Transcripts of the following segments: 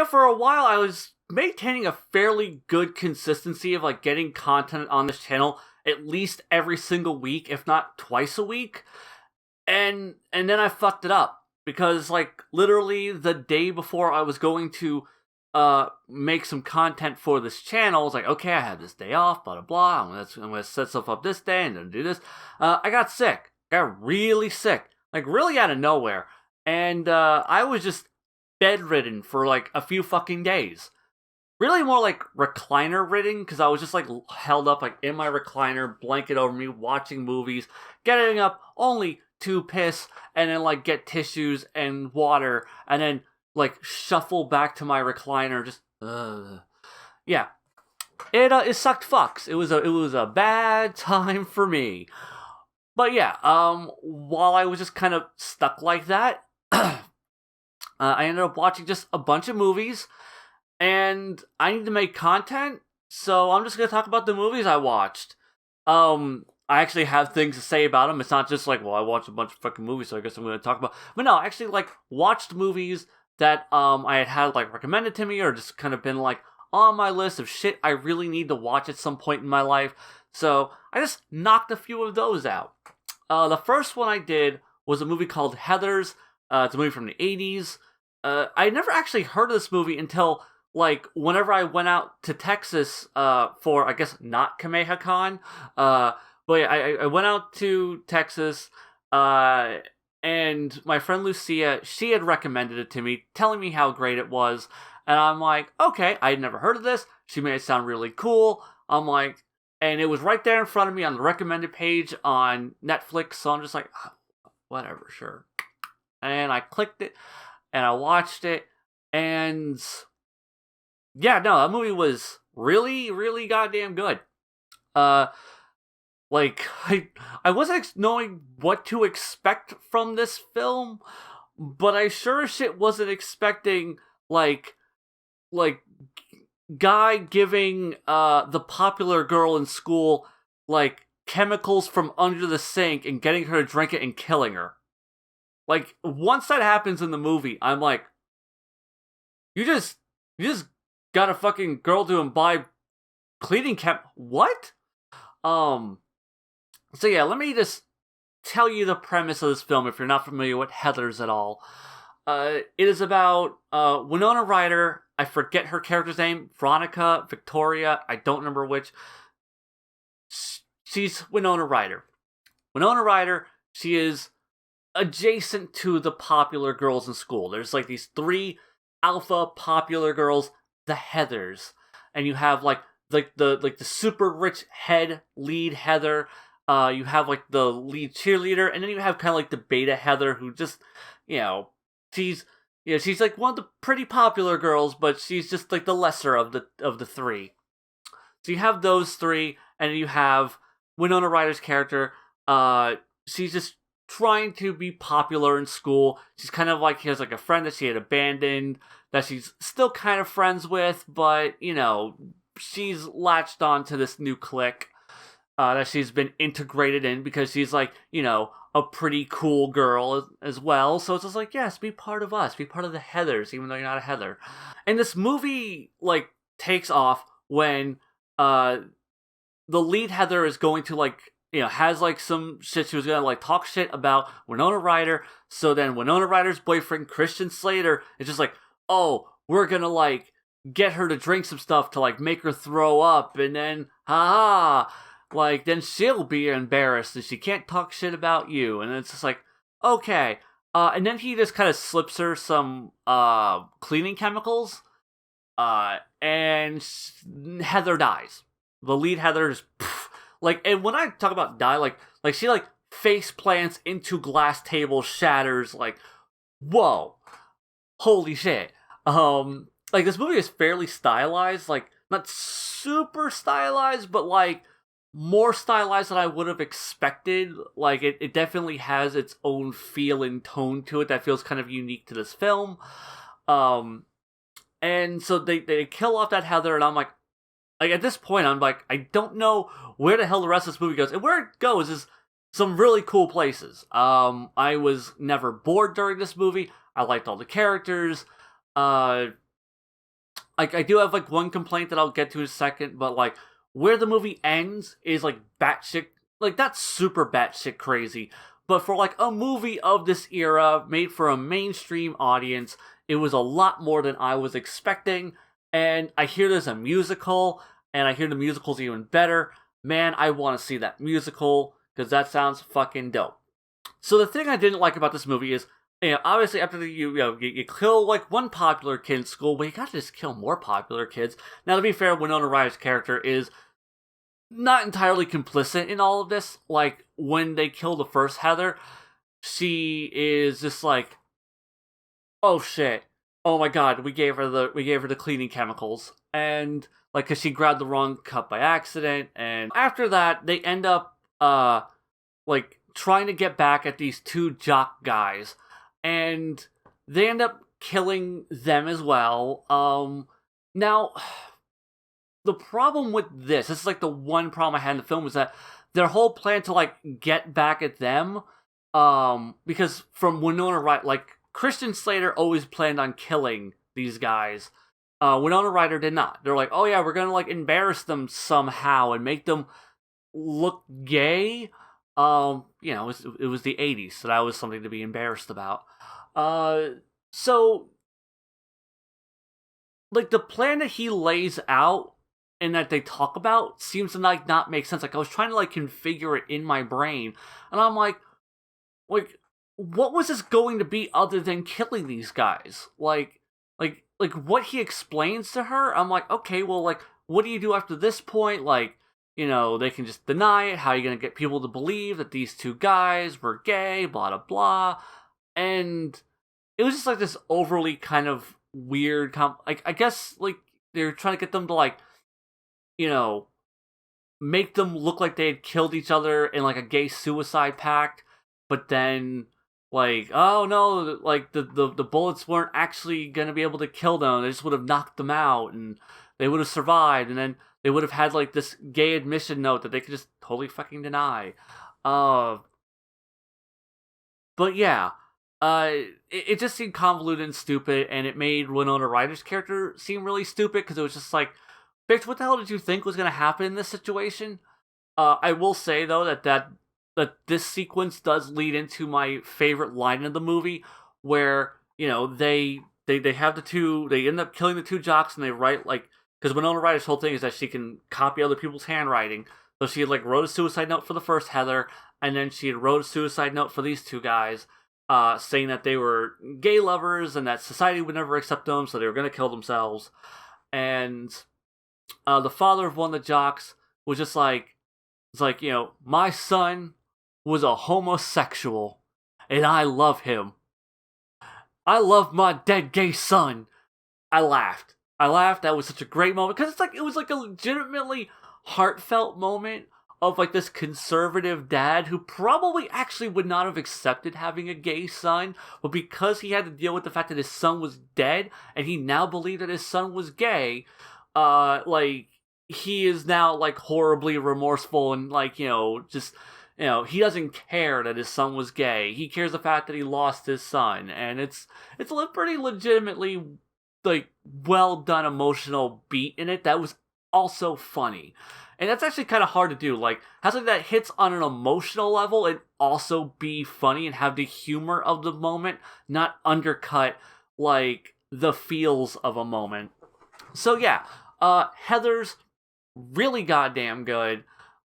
For a while I was maintaining a fairly good consistency of like getting content on this channel at least every single week, if not twice a week. And then I fucked it up because like literally the day before I was going to make some content for this channel, I was like, okay, I have this day off, blah blah blah. I'm gonna set stuff up this day and then do this. I got sick. Got really sick. Like really out of nowhere. And I was just bedridden for like a few fucking days. Really more like recliner ridden because I was just like held up like in my recliner, blanket over me, watching movies, getting up only to piss and then like get tissues and water and then like shuffle back to my recliner. Just yeah, it sucked fucks. It was a bad time for me. But yeah, while I was just kind of stuck like that, I ended up watching just a bunch of movies and I need to make content, so I'm just gonna talk about the movies I watched. I actually have things to say about them. It's not just like, well, I watched a bunch of fucking movies, so I guess I'm gonna talk about. But no, I actually like watched movies that I had like recommended to me, or just kind of been like on my list of shit I really need to watch at some point in my life. So I just knocked a few of those out. The first one I did was a movie called Heathers. It's a movie from the '80s. I never actually heard of this movie until like whenever I went out to Texas for I guess not KamehaCon. But yeah, I went out to Texas and my friend Lucia, she had recommended it to me, telling me how great it was. And I'm like, okay, I had never heard of this. She made it sound really cool. I'm like, and it was right there in front of me on the recommended page on Netflix. So I'm just like, "Ah, whatever, sure." And I clicked it and I watched it. And yeah, no, that movie was really, really goddamn good. Uh, like I wasn't knowing what to expect from this film, but I sure as shit wasn't expecting like like guy giving the popular girl in school like chemicals from under the sink and getting her to drink it and killing her. Like once that happens in the movie, I'm like, you just got a fucking girl to imbibe cleaning chem. What? Um. So yeah, let me just tell you the premise of this film if you're not familiar with Heathers at all. It is about Winona Ryder. I forget her character's name. Veronica, Victoria. I don't remember which. She's Winona Ryder. Winona Ryder. She is adjacent to the popular girls in school. There's like these three alpha popular girls, the Heathers, and you have like the super rich head lead Heather. You have like the lead cheerleader, and then you have kind of like the beta Heather who just, you know, she's she's like one of the pretty popular girls, but she's just like the lesser of the three. So you have those three, and you have Winona Ryder's character. She's just trying to be popular in school. She's kind of like, she has like a friend that she had abandoned that she's still kind of friends with, but she's latched on to this new clique that she's been integrated in because she's like, a pretty cool girl as well. So it's just like, yes, be part of us, be part of the Heathers, even though you're not a Heather. And this movie like takes off when the lead Heather is going to like, has like some shit. She was gonna like talk shit about Winona Ryder. So then Winona Ryder's boyfriend, Christian Slater, is just like, oh, we're gonna like get her to drink some stuff to like make her throw up. And then, haha, like then she'll be embarrassed and she can't talk shit about you. And it's just like, okay. And then he just kind of slips her some cleaning chemicals. And Heather dies. The lead Heather just like, and when I talk about die, like she like face plants into glass table, shatters. Like, whoa, holy shit. Like this movie is fairly stylized, like not super stylized, but like more stylized than I would have expected. Like it definitely has its own feel and tone to it that feels kind of unique to this film. And so they kill off that Heather, and I'm like at this point, I'm like, I don't know where the hell the rest of this movie goes. And where it goes is some really cool places. I was never bored during this movie. I liked all the characters. like I do have like one complaint that I'll get to in a second, but like where the movie ends is like batshit, like that's super batshit crazy. But for like a movie of this era made for a mainstream audience, it was a lot more than I was expecting. And I hear there's a musical, and I hear the musical's even better. Man, I want to see that musical because that sounds fucking dope. So the thing I didn't like about this movie is, obviously after you kill like one popular kid in school, but you gotta just kill more popular kids. Now to be fair, Winona Ryder's character is not entirely complicit in all of this. Like when they kill the first Heather, she is just like, oh shit, oh my god, we gave her the cleaning chemicals, and like cause she grabbed the wrong cup by accident, and after that they end up like trying to get back at these two jock guys, and they end up killing them as well. Now the problem with this is like the one problem I had in the film, is that their whole plan to like get back at them, because from Winona Ryder, like Christian Slater always planned on killing these guys. Winona Ryder did not. They're like, oh yeah, we're gonna like embarrass them somehow and make them look gay. It was the '80s, so that was something to be embarrassed about. So like the plan that he lays out and that they talk about seems to like not make sense. Like I was trying to like configure it in my brain, and I'm like, what was this going to be other than killing these guys? Like what he explains to her, I'm like, okay, well, like, what do you do after this point? Like, they can just deny it. How are you gonna get people to believe that these two guys were gay? Blah blah blah. And it was just like this overly kind of weird. Like I guess like they're trying to get them to like, you know, make them look like they had killed each other in like a gay suicide pact, but then like, oh no, like the bullets weren't actually gonna be able to kill them. They just would have knocked them out, and they would have survived, and then they would have had like this gay admission note that they could just totally fucking deny. Uh, but yeah, it just seemed convoluted and stupid, and it made Winona Ryder's character seem really stupid because it was just like, bitch, what the hell did you think was gonna happen in this situation? I will say though that this sequence does lead into my favorite line of the movie, where they have they end up killing the two jocks, and they write like, because Winona Ryder's whole thing is that she can copy other people's handwriting, so she had like wrote a suicide note for the first Heather, and then she had wrote a suicide note for these two guys, saying that they were gay lovers and that society would never accept them, so they were gonna kill themselves. And the father of one of the jocks was just like, it's like, my son was a homosexual, and I love him. I love my dead gay son. I laughed. That was such a great moment, because it was like a legitimately heartfelt moment of like this conservative dad who probably actually would not have accepted having a gay son, but because he had to deal with the fact that his son was dead and he now believed that his son was gay, like he is now like horribly remorseful, and like, just, he doesn't care that his son was gay. He cares the fact that he lost his son, and it's a pretty legitimately like well done emotional beat in it that was also funny. And that's actually kind of hard to do. Like, have something that hits on an emotional level and also be funny and have the humor of the moment, not undercut like the feels of a moment. So yeah, Heather's really goddamn good.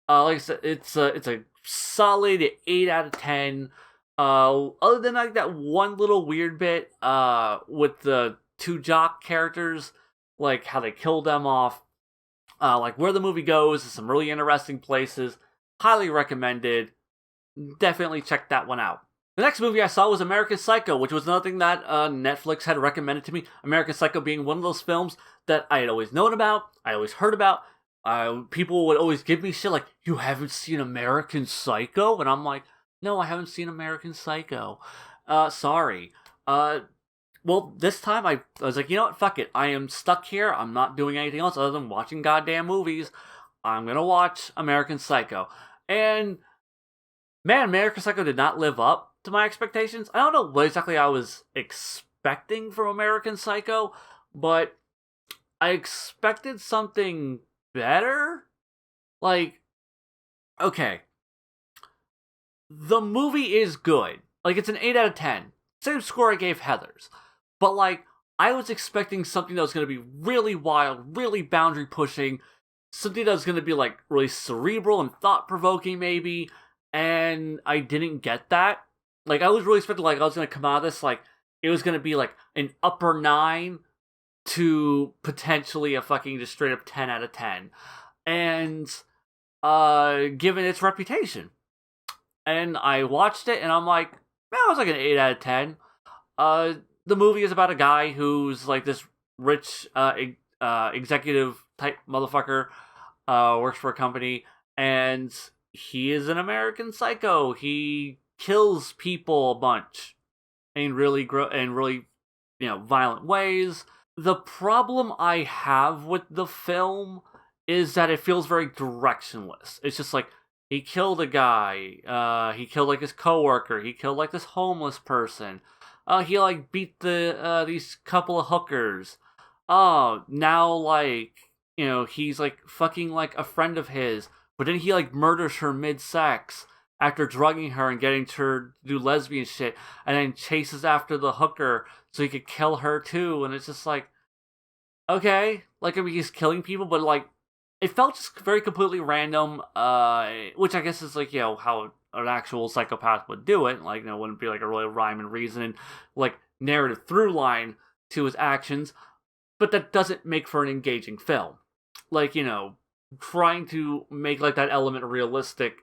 Like I said, it's a solid 8 out of 10. Other than like that one little weird bit with the two jock characters, like how they killed them off, like where the movie goes is some really interesting places. Highly recommended. Definitely check that one out. The next movie I saw was American Psycho, which was another thing that Netflix had recommended to me. American Psycho being one of those films that I had always known about, I always heard about. People would always give me shit like, you haven't seen American Psycho? And I'm like, no, I haven't seen American Psycho. Sorry. Well, this time I was like, you know what, fuck it. I am stuck here. I'm not doing anything else other than watching goddamn movies. I'm gonna watch American Psycho. And man, American Psycho did not live up to my expectations. I don't know what exactly I was expecting from American Psycho, but I expected something better. Like, okay, the movie is good. Like, it's an 8 out of 10. Same score I gave Heathers. But, like, I was expecting something that was going to be really wild, really boundary pushing, something that was going to be, like, really cerebral and thought provoking, maybe. And I didn't get that. Like, I was really expecting, like, I was going to come out of this, like, it was going to be, like, an upper 9 to potentially a fucking just straight up 10 out of 10. And, given its reputation. And I watched it, and I'm like, man, it was like an 8 out of 10. Uh, the movie is about a guy who's like this rich executive type motherfucker, works for a company, and he is an American psycho. He kills people a bunch in really violent ways. The problem I have with the film is that it feels very directionless. It's just like, he killed a guy. He killed like his coworker. He killed like this homeless person. He like beat these couple of hookers. Oh, now like he's like fucking like a friend of his, but then he like murders her mid-sex after drugging her and getting her to do lesbian shit, and then chases after the hooker so he could kill her too. And it's just like, okay, like, I mean, he's killing people, but like, it felt just very completely random, which I guess is like, how an actual psychopath would do it. Like, wouldn't be like a really rhyme and reason and like narrative through line to his actions, but that doesn't make for an engaging film. Like, trying to make like that element realistic,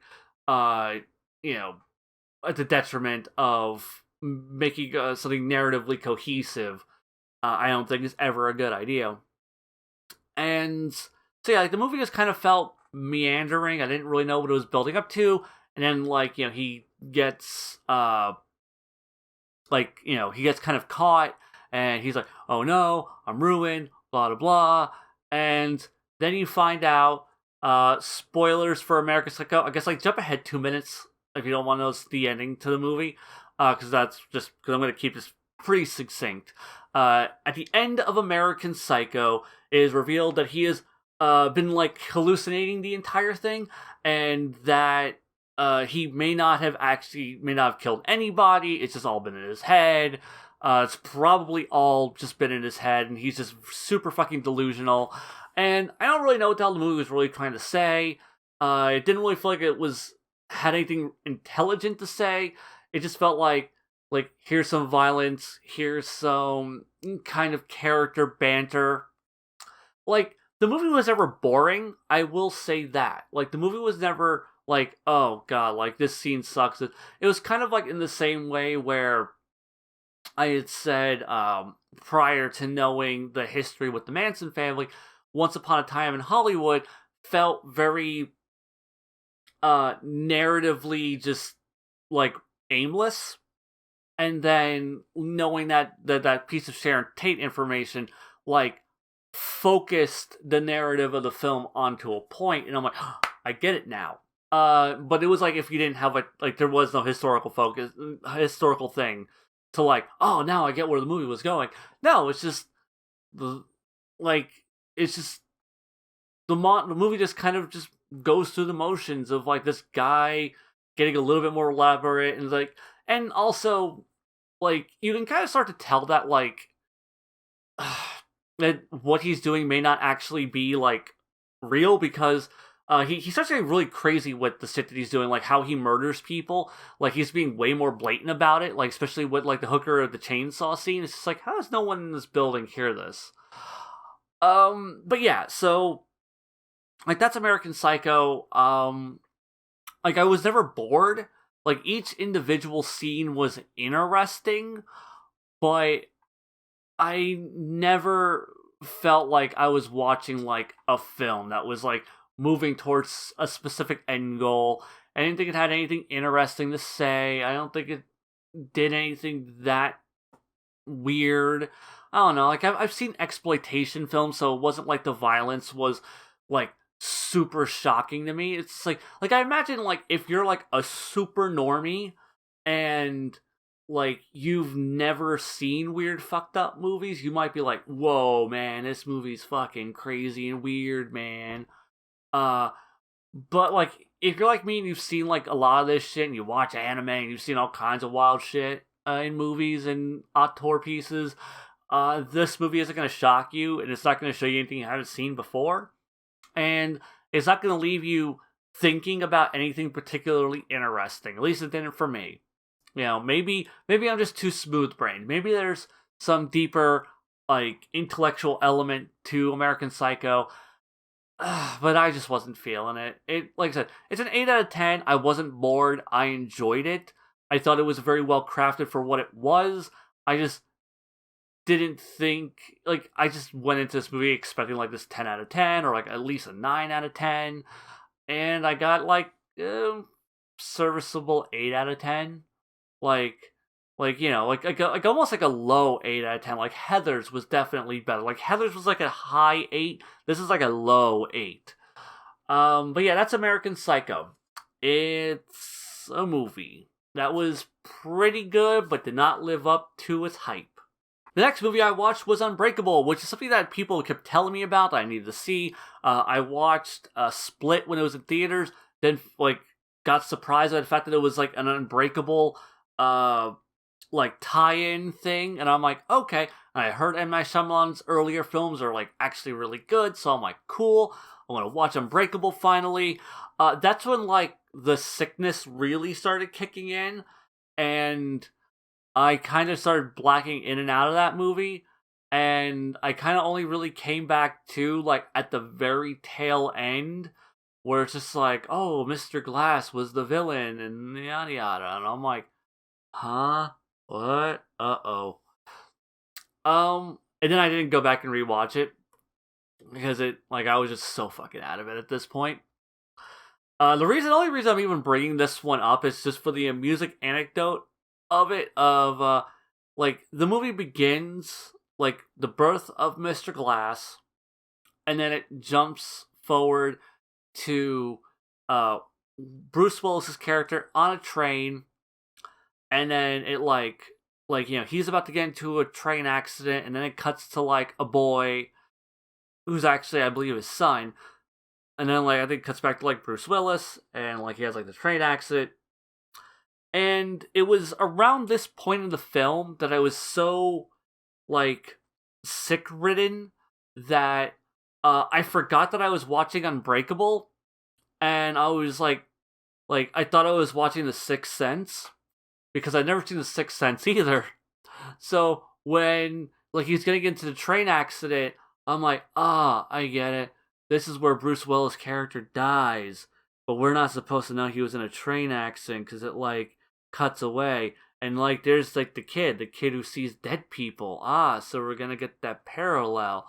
at the detriment of making something narratively cohesive, I don't think is ever a good idea. And so yeah, like the movie just kind of felt meandering. I didn't really know what it was building up to, and then like he gets he gets kind of caught, and he's like, oh no, I'm ruined, blah blah blah, and then you find out, spoilers for American Psycho. I guess like jump ahead 2 minutes if you don't want to know the ending to the movie, because I'm going to keep this pretty succinct. At the end of American Psycho, it is revealed that he has been like hallucinating the entire thing, and that he may not have killed anybody. It's just all been in his head. It's probably all just been in his head, and he's just super fucking delusional. And I don't really know what the hell the movie was really trying to say. It didn't really feel like it had anything intelligent to say. It just felt like here's some violence, here's some kind of character banter. Like, the movie was never boring, I will say that. Like, the movie was never like, oh god, like this scene sucks. It was kind of like in the same way where I had said, prior to knowing the history with the Manson family, Once Upon a Time in Hollywood felt very narratively just like aimless. And then knowing that piece of Sharon Tate information like focused the narrative of the film onto a point, and I'm like, oh, I get it now. But it was like if you didn't have there was no historical thing to like, oh, now I get where the movie was going. No, it's just the it's just the movie just kind of just goes through the motions of like this guy getting a little bit more elaborate, and also like you can kind of start to tell that like that what he's doing may not actually be like real, because he starts getting really crazy with the shit that he's doing, like how he murders people. Like he's being way more blatant about it, like especially with like the hooker of the chainsaw scene. It's just like, how does no one in this building hear this? But yeah, so like that's American Psycho. Like I was never bored. Like each individual scene was interesting, but I never felt like I was watching like a film that was like moving towards a specific end goal. I didn't think it had anything interesting to say. I don't think it did anything that weird. I don't know. Like I've seen exploitation films, so it wasn't like the violence was like super shocking to me. It's like I imagine like if you're like a super normie and like you've never seen weird fucked up movies, you might be like, whoa man, this movie's fucking crazy and weird, man. Uh but like if you're like me and you've seen like a lot of this shit and you watch anime and you've seen all kinds of wild shit in movies and auteur pieces, this movie isn't going to shock you, and it's not going to show you anything you haven't seen before, and it's not going to leave you thinking about anything particularly interesting. At least it didn't for me. You know, maybe I'm just too smooth brained. Maybe there's some deeper like intellectual element to American Psycho, but I just wasn't feeling it. It, like I said, it's an 8 out of 10. I wasn't bored. I enjoyed it. I thought it was very well crafted for what it was. I just didn't think, like, I just went into this movie expecting like this 10 out of 10 or like at least a 9 out of 10, and I got like serviceable 8 out of 10. Like you know, like almost like a low 8 out of 10. Like Heathers was definitely better. Like Heathers was like a high 8. This is like a low 8. But yeah, that's American Psycho. It's a movie that was pretty good, but did not live up to its hype. The next movie I watched was Unbreakable, which is something that people kept telling me about that I needed to see. I watched Split when it was in theaters, then like got surprised by the fact that it was like an Unbreakable like tie-in thing, and I'm like, okay. And I heard M. Night Shyamalan's earlier films are like actually really good, so I'm like, cool. I want to watch Unbreakable finally. That's when like the sickness really started kicking in, and I kind of started blacking in and out of that movie, and I kind of only really came back to like at the very tail end, where it's just like, oh, Mr. Glass was the villain, and yada yada, and I'm like, huh? What? Uh-oh. And then I didn't go back and rewatch it because it, like, I was just so fucking out of it at this point. Only reason I'm even bringing this one up is just for the music anecdote of it. Like, the movie begins, like, the birth of Mr. Glass, and then it jumps forward to, Bruce Willis's character on a train, and then it like you know, he's about to get into a train accident, and then it cuts to like a boy who's actually, I believe, his son, and then like I think it cuts back to like Bruce Willis, and like he has like the train accident, and it was around this point in the film that I was so like sick ridden that I forgot that I was watching Unbreakable, and I was like I thought I was watching The Sixth Sense, because I'd never seen The Sixth Sense either. So when like he's getting into the train accident, I'm like, I get it. This is where Bruce Willis' character dies, but we're not supposed to know he was in a train accident because it like cuts away, and like there's like the kid who sees dead people. So we're gonna get that parallel.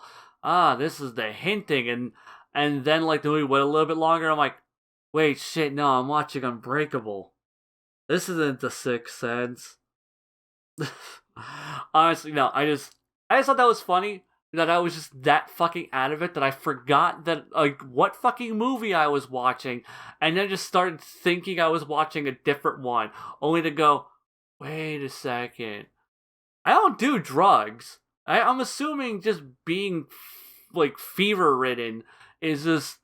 This is the hinting, and then like the movie went a little bit longer. I'm like, wait, shit, no, I'm watching Unbreakable. This isn't The Sixth Sense. Honestly, no, I just thought that was funny, that I was just that fucking out of it that I forgot that like what fucking movie I was watching, and then just started thinking I was watching a different one, only to go, wait a second, I don't do drugs. I'm assuming just being like fever ridden is just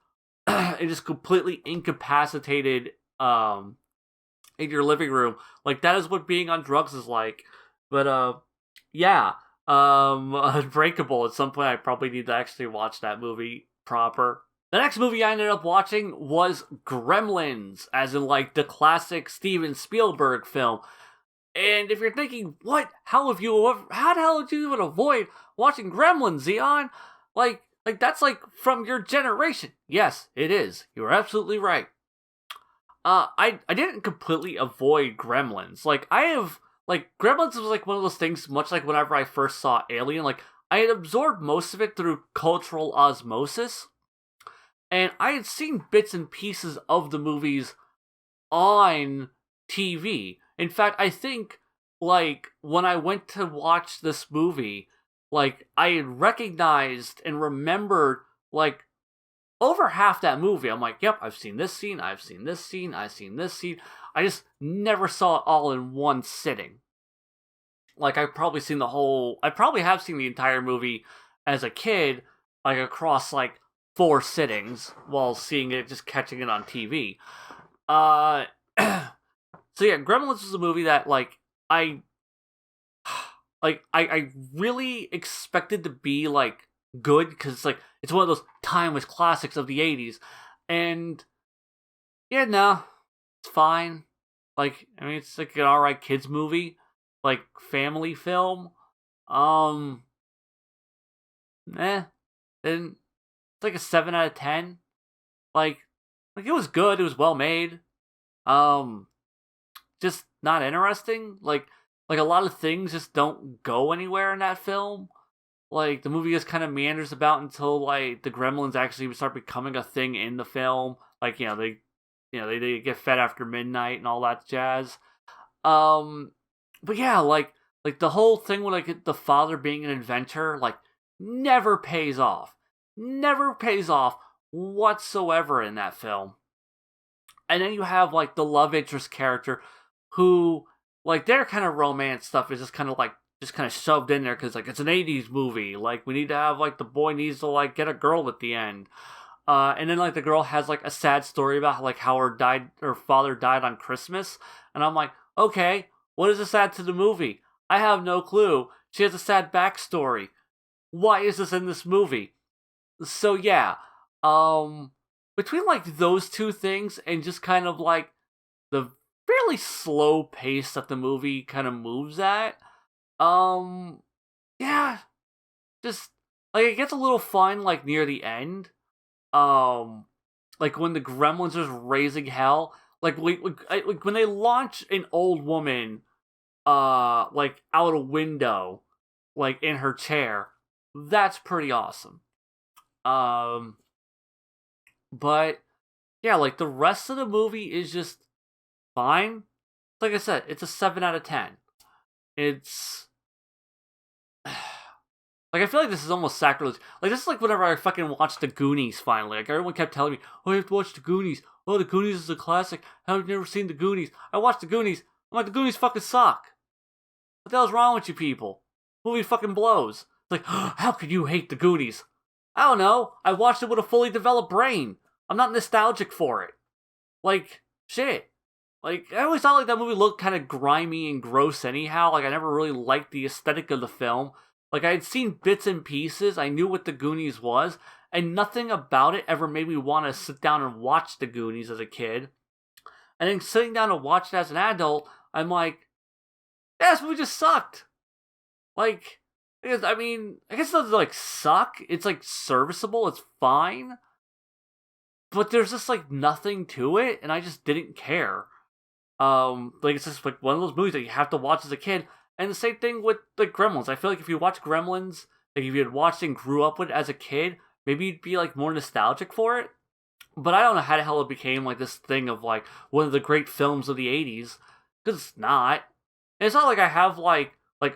it just completely incapacitated in your living room. Like that is what being on drugs is like. But yeah. Unbreakable, at some point I probably need to actually watch that movie proper. The next movie I ended up watching was Gremlins, as in like the classic Steven Spielberg film. And if you're thinking, what? How the hell did you even avoid watching Gremlins, Xeon? Like that's like from your generation. Yes, it is. You're absolutely right. I didn't completely avoid Gremlins. Like I have like Gremlins was like one of those things, much like whenever I first saw Alien. Like I had absorbed most of it through cultural osmosis, and I had seen bits and pieces of the movies on TV. In fact, I think like when I went to watch this movie, like I had recognized and remembered like over half that movie. I'm like, yep, I've seen this scene, I've seen this scene, I've seen this scene. I just never saw it all in one sitting. like I probably have seen the entire movie as a kid, like across like 4 sittings while seeing it, just catching it on TV. Uh, so yeah, Gremlins was a movie that I I really expected to be like good because it's one of those timeless classics of the '80s, and yeah, no, it's fine. Like, I mean, it's like an alright kids movie, like family film. Um, eh, and it's like a 7 out of 10. Like, it was good. It was well made. Um, just not interesting. Like a lot of things just don't go anywhere in that film. Like the movie just kind of meanders about until like the Gremlins actually start becoming a thing in the film. Like they get fed after midnight and all that jazz. Um, but yeah, like the whole thing with like the father being an inventor like never pays off. Never pays off whatsoever in that film. And then you have like the love interest character who like their kind of romance stuff is just kind of shoved in there because like it's an 80s movie, like we need to have like the boy needs to like get a girl at the end, and then like the girl has like a sad story about like how her father died on Christmas, and I'm like, okay, what is this add to the movie? I have no clue. She has a sad backstory. Why is this in this movie? So yeah, um, between like those two things and just kind of like the fairly slow pace that the movie kind of moves at, um, yeah, just like it gets a little fun like near the end. Um, like when the Gremlins are raising hell, like when they launch an old woman, like out a window, like in her chair, that's pretty awesome. Um, but yeah, like the rest of the movie is just fine. Like I said, it's a 7 out of 10. It's like I feel like this is almost sacrilege. Like this is like whenever I fucking watched the Goonies finally. Like everyone kept telling me, "Oh, you have to watch the Goonies. Oh, the Goonies is a classic. How have you never seen the Goonies?" I watched the Goonies. I'm like, the Goonies fucking suck. What the hell's wrong with you people? Movie fucking blows. It's like, how could you hate the Goonies? I don't know. I watched it with a fully developed brain. I'm not nostalgic for it. Like, shit. Like, I always thought like that movie looked kind of grimy and gross anyhow. Like, I never really liked the aesthetic of the film. Like, I had seen bits and pieces. I knew what the Goonies was, and nothing about it ever made me want to sit down and watch the Goonies as a kid. And then sitting down to watch it as an adult, I'm like, yeah, this movie just sucked. Like, I mean, I guess it doesn't like suck. It's like serviceable. It's fine. But there's just like nothing to it, and I just didn't care. Like it's just like one of those movies that you have to watch as a kid. And the same thing with the Gremlins. I feel like if you watch Gremlins, like if you had watched and grew up with it as a kid, maybe you'd be like more nostalgic for it. But I don't know how the hell it became like this thing of like one of the great films of the '80s, because it's not. And it's not like I have like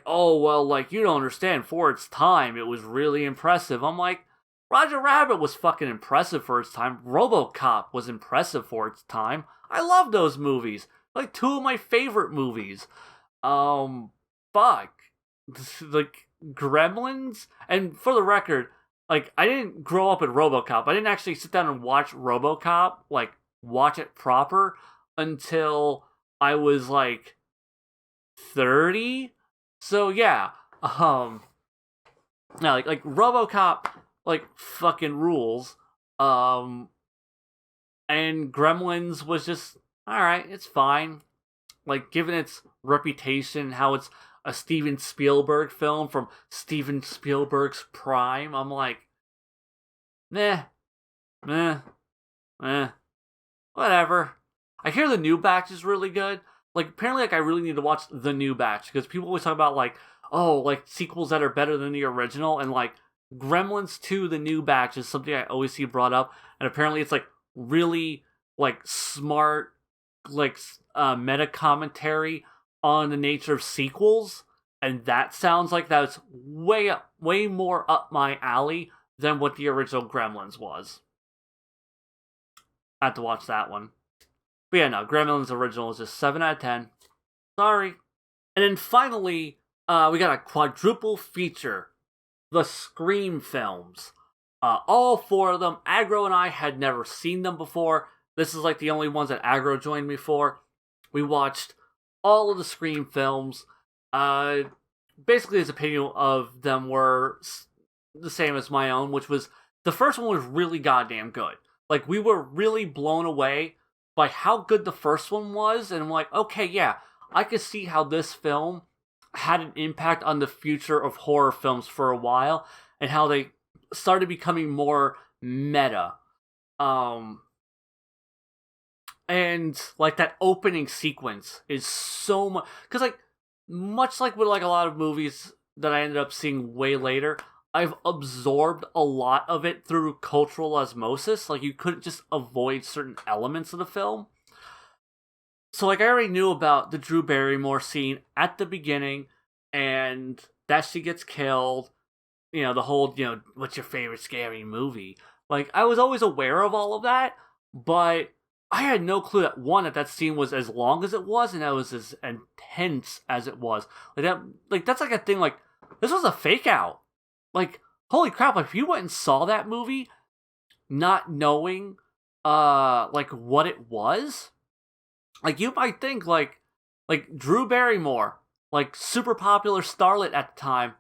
oh well, like you don't understand. For its time, it was really impressive. I'm like, Roger Rabbit was fucking impressive for its time. RoboCop was impressive for its time. I love those movies. Like two of my favorite movies. Um, fuck. Like Gremlins. And for the record, like I didn't grow up with RoboCop. I didn't actually sit down and watch RoboCop, like watch it proper until I was like 30. So yeah. Um no, like RoboCop like fucking rules. Um and Gremlins was just alright, it's fine. Like given its reputation, how it's a Steven Spielberg film from Steven Spielberg's prime, I'm like, meh, meh, meh, whatever. I hear the new batch is really good. Like apparently, like I really need to watch the new batch because people always talk about like, oh, like sequels that are better than the original, and like Gremlins 2, the new batch is something I always see brought up, and apparently it's like really like smart, like meta commentary on the nature of sequels, and that sounds like that's way more up my alley than what the original Gremlins was. I had to watch that one. But yeah, no, Gremlins original is just 7 out of 10. Sorry. And then finally, We got a quadruple feature, the Scream films. All four of them. Aggro and I had never seen them before. This is like the only ones that Aggro joined me for. We watched all of the Scream films. Basically, his opinion of them were the same as my own, which was the first one was really goddamn good. Like, we were really blown away by how good the first one was, and I'm like, okay, yeah, I could see how this film had an impact on the future of horror films for a while, and how they started becoming more meta. And like that opening sequence is so much, because like much like with like a lot of movies that I ended up seeing way later, I've absorbed a lot of it through cultural osmosis. Like, you couldn't just avoid certain elements of the film. So like, I already knew about the Drew Barrymore scene at the beginning, and that she gets killed. You know, the whole, what's your favorite scary movie? Like, I was always aware of all of that, but I had no clue that scene was as long as it was, and that was as intense as it was. That's like a thing. Like, this was a fake out. Like, holy crap! Like, if you went and saw that movie, not knowing, like what it was, like you might think like Drew Barrymore, like super popular starlet at the time.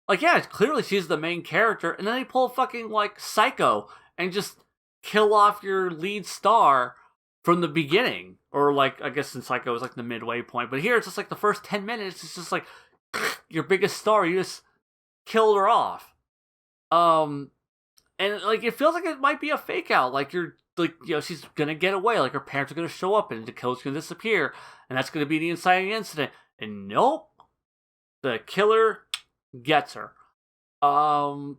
Like, yeah, clearly she's the main character, and then they pull a fucking like Psycho and just kill off your lead star from the beginning. Or like, I guess in Psycho was like the midway point, but here it's just like the first 10 minutes, it's just like your biggest star, you just killed her off. And like, it feels like it might be a fake out. Like, you're like, she's gonna get away. Like, her parents are gonna show up and the killer's gonna disappear, and that's gonna be the inciting incident. And nope, the killer gets her. And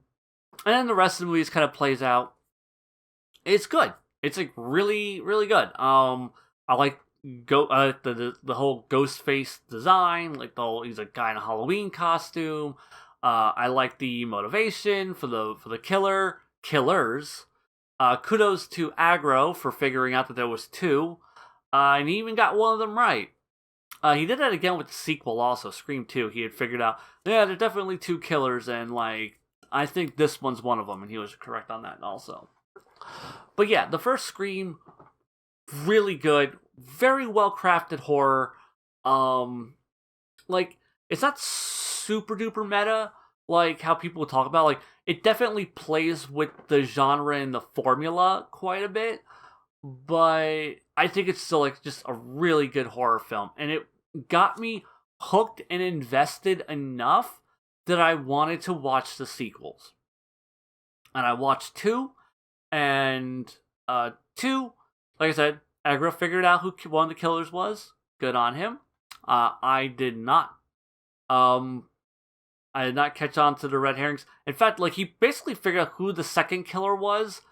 then the rest of the movie kind of plays out. It's good. It's like really, really good. I like the whole ghost face design. Like, he's a guy in a Halloween costume. I like the motivation for the killers. Kudos to Aggro for figuring out that there was two. And he even got one of them right. He did that again with the sequel also, Scream 2. He had figured out, yeah, there are definitely two killers, and like, I think this one's one of them, and he was correct on that also. But yeah, the first Scream, really good, very well crafted horror. Like, it's not super duper meta, like how people talk about. Like, it definitely plays with the genre and the formula quite a bit, but I think it's still like just a really good horror film, and it got me hooked and invested enough that I wanted to watch the sequels. And I watched 2, and 2, like I said, Aggro figured out who one of the killers was. Good on him. I did not. I did not catch on to the red herrings. In fact, like, he basically figured out who the second killer was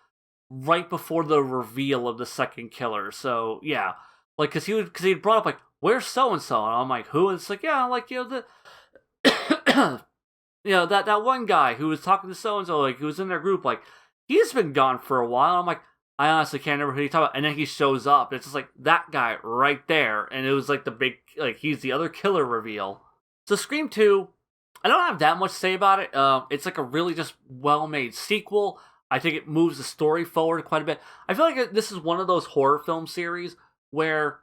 right before the reveal of the second killer. So yeah, like, because he brought up like, where's so and so, and I'm like, who? And it's like, yeah, like, the that one guy who was talking to so and so, like, who was in their group, like, he's been gone for a while. I'm like, I honestly can't remember who you talk about. And then he shows up. It's just like that guy right there, and it was like the big, like, he's the other killer reveal. So Scream 2, I don't have that much to say about it. It's like a really just well-made sequel. I think it moves the story forward quite a bit. I feel like this is one of those horror film series where,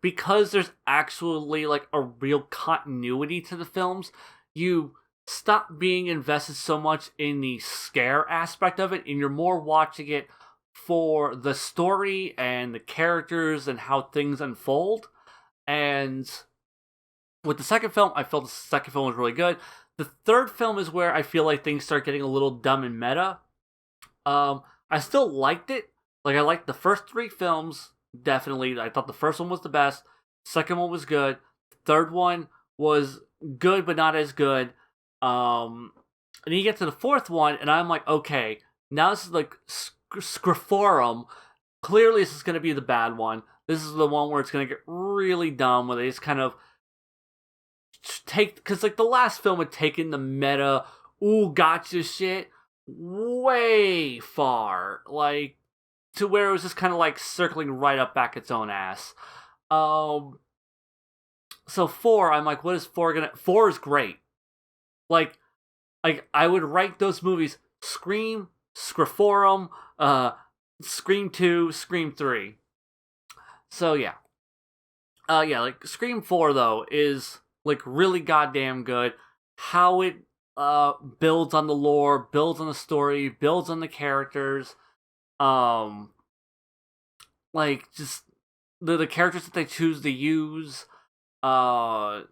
because there's actually like a real continuity to the films, you stop being invested so much in the scare aspect of it, and you're more watching it for the story and the characters and how things unfold. And with the second film, I felt the second film was really good. The third film is where I feel like things start getting a little dumb and meta. I still liked it. Like, I liked the first 3 films, definitely. I thought the first one was the best. Second one was good. The third one was good, but not as good. And you get to the fourth one, and I'm like, okay, now this is like Scriphorum. Clearly, this is going to be the bad one. This is the one where it's going to get really dumb, where they just kind of because like the last film had taken the meta, ooh, gotcha shit way far, like, to where it was just kind of like circling right up back its own ass. So so 4, I'm like, what is 4 gonna... 4 is great. Like, I would rank those movies Scream, Scriforum, Scream 2, Scream 3. So yeah. Yeah, like Scream 4 though is like really goddamn good. How it builds on the lore, builds on the story, builds on the characters. Um like just the characters that they choose to use, the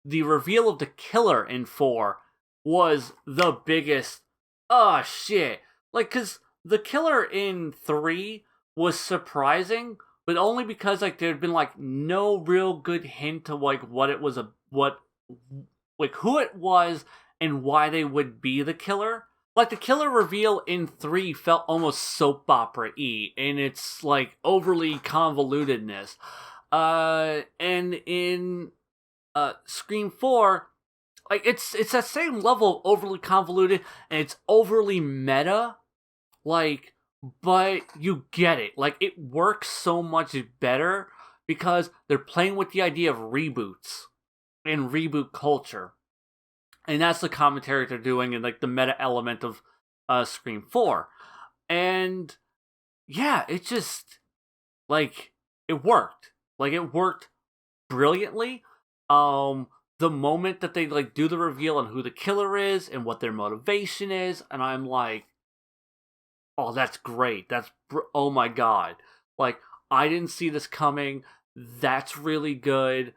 reveal of the killer in 4 was the biggest oh shit. Like cuz the killer in 3 was surprising, but only because like there'd been like no real good hint to like what it was what like who it was and why they would be the killer. Like the killer reveal in 3 felt almost soap opera-y in its like overly convolutedness. And in Scream 4, like it's that same level of overly convoluted and it's overly meta, like, but you get it. Like it works so much better because they're playing with the idea of reboots and reboot culture. And that's the commentary they're doing and like the meta element of Scream 4. And yeah, it just like it worked. Like it worked brilliantly. The moment that they like do the reveal on who the killer is and what their motivation is, and I'm like, oh, that's great. Oh my god. Like I didn't see this coming. That's really good.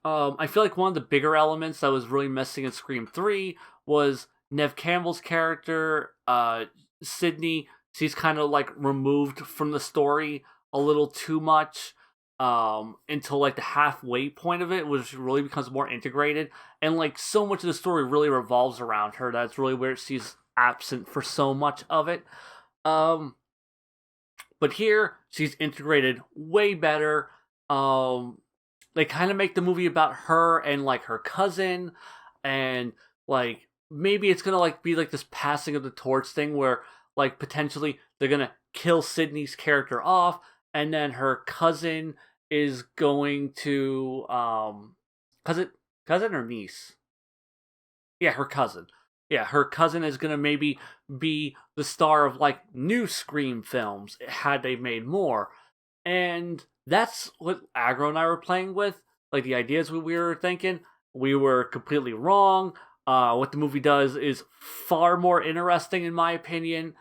I feel like one of the bigger elements that was really missing in Scream 3 was Nev Campbell's character, Sydney. She's kind of like removed from the story a little too much, until like the halfway point of it, which really becomes more integrated. And like so much of the story really revolves around her. That's really where she's absent for so much of it. But here she's integrated way better. They kind of make the movie about her and like her cousin, and like maybe it's gonna like be like this passing of the torch thing where like potentially they're gonna kill Sydney's character off, and then her cousin is going to cousin or niece, yeah, her cousin. Yeah, her cousin is gonna maybe be the star of like new Scream films had they made more. And that's what Agro and I were playing with. Like the ideas we were thinking, we were completely wrong. What the movie does is far more interesting, in my opinion.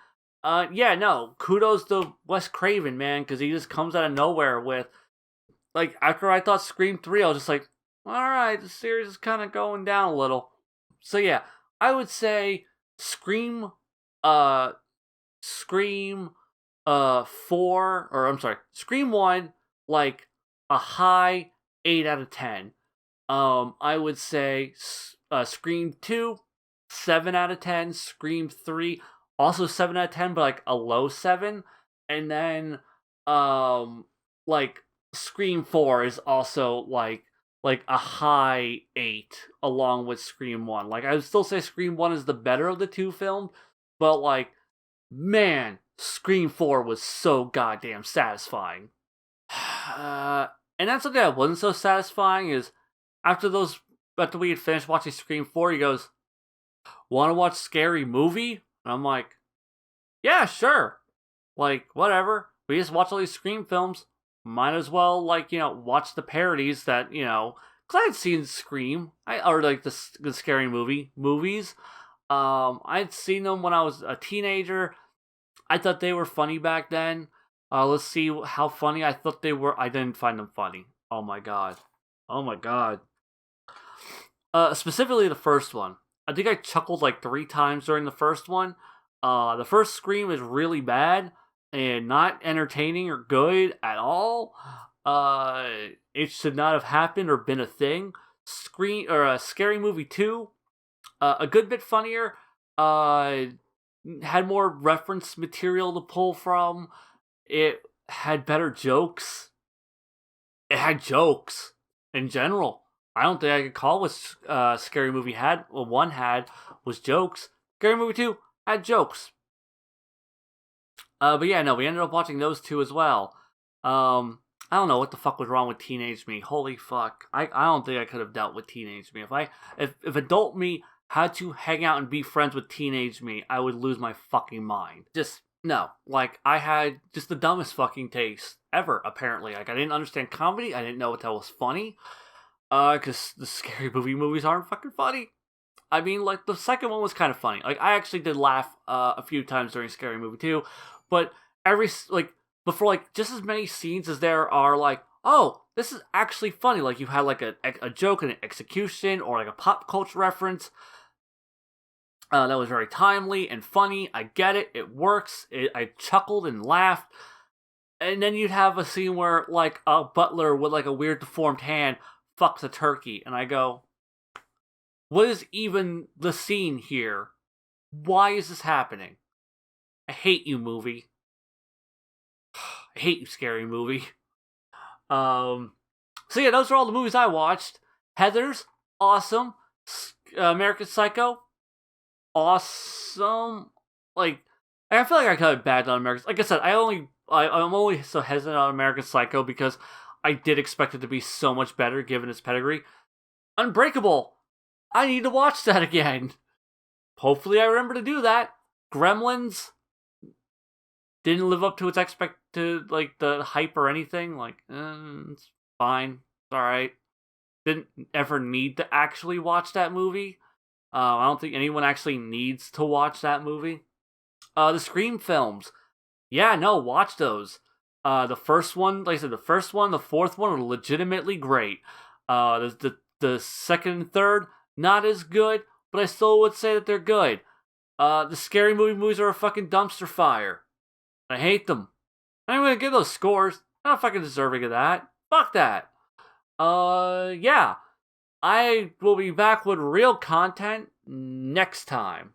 Yeah, no, kudos to Wes Craven, man, because he just comes out of nowhere with, like, after I thought Scream 3, I was just like, alright, the series is kind of going down a little. So yeah, I would say Scream, uh, Scream 4, or I'm sorry, Scream 1, like a high 8 out of 10. I would say Scream 2, 7 out of 10. Scream 3, also 7 out of 10, but like a low 7. And then, like, Scream 4 is also like a high 8 along with Scream 1. Like, I would still say Scream 1 is the better of the two films, but like, man, Scream 4 was so goddamn satisfying. And that's something that wasn't so satisfying is after we had finished watching Scream 4, he goes, "Want to watch Scary Movie?" And I'm like, "Yeah, sure. Like, whatever. We just watch all these Scream films. Might as well, like, watch the parodies that, because I had seen Scream, or like the Scary Movie movies. I'd seen them when I was a teenager. I thought they were funny back then. Let's see how funny I thought they were. I didn't find them funny. Oh my god. Oh my god. Specifically the first one. I think I chuckled like 3 times during the first one. The first Scream is really bad and not entertaining or good at all. It should not have happened or been a thing. Scary Movie 2, a good bit funnier. Had more reference material to pull from. It had better jokes. It had jokes in general. I don't think I could call what Scary Movie had. Well, 1 had was jokes. Scary Movie 2 had jokes. But yeah, no, we ended up watching those 2 as well. I don't know what the fuck was wrong with teenage me. Holy fuck. I don't think I could have dealt with teenage me. If adult me had to hang out and be friends with teenage me, I would lose my fucking mind. Just no. Like, I had just the dumbest fucking taste ever, apparently. Like, I didn't understand comedy. I didn't know what that was funny. Because the scary movies aren't fucking funny. I mean, like, the second one was kind of funny. Like, I actually did laugh a few times during Scary Movie 2, but before, like, just as many scenes as there are, like, oh, this is actually funny. Like, you had, like, a joke and an execution or, like, a pop culture reference that was very timely and funny. I get it. It works. I chuckled and laughed. And then you'd have a scene where, like, a butler with, like, a weird deformed hand fucks a turkey. And I go, what is even the scene here? Why is this happening? I hate you, movie. I hate you, Scary Movie. So yeah, those are all the movies I watched. Heathers, awesome. American Psycho, awesome. Like, I feel like I could have bad on American. Like I said, I'm only so hesitant on American Psycho because I did expect it to be so much better given its pedigree. Unbreakable. I need to watch that again. Hopefully, I remember to do that. Gremlins didn't live up to its like the hype or anything. Like, it's fine, it's all right. Didn't ever need to actually watch that movie. I don't think anyone actually needs to watch that movie. The Scream films, yeah, no, watch those. The first one, like I said, the fourth one are legitimately great. The second and third, not as good, but I still would say that they're good. The Scary movies are a fucking dumpster fire. I hate them. I'm gonna give those scores. I'm not fucking deserving of that. Fuck that. Yeah. I will be back with real content next time.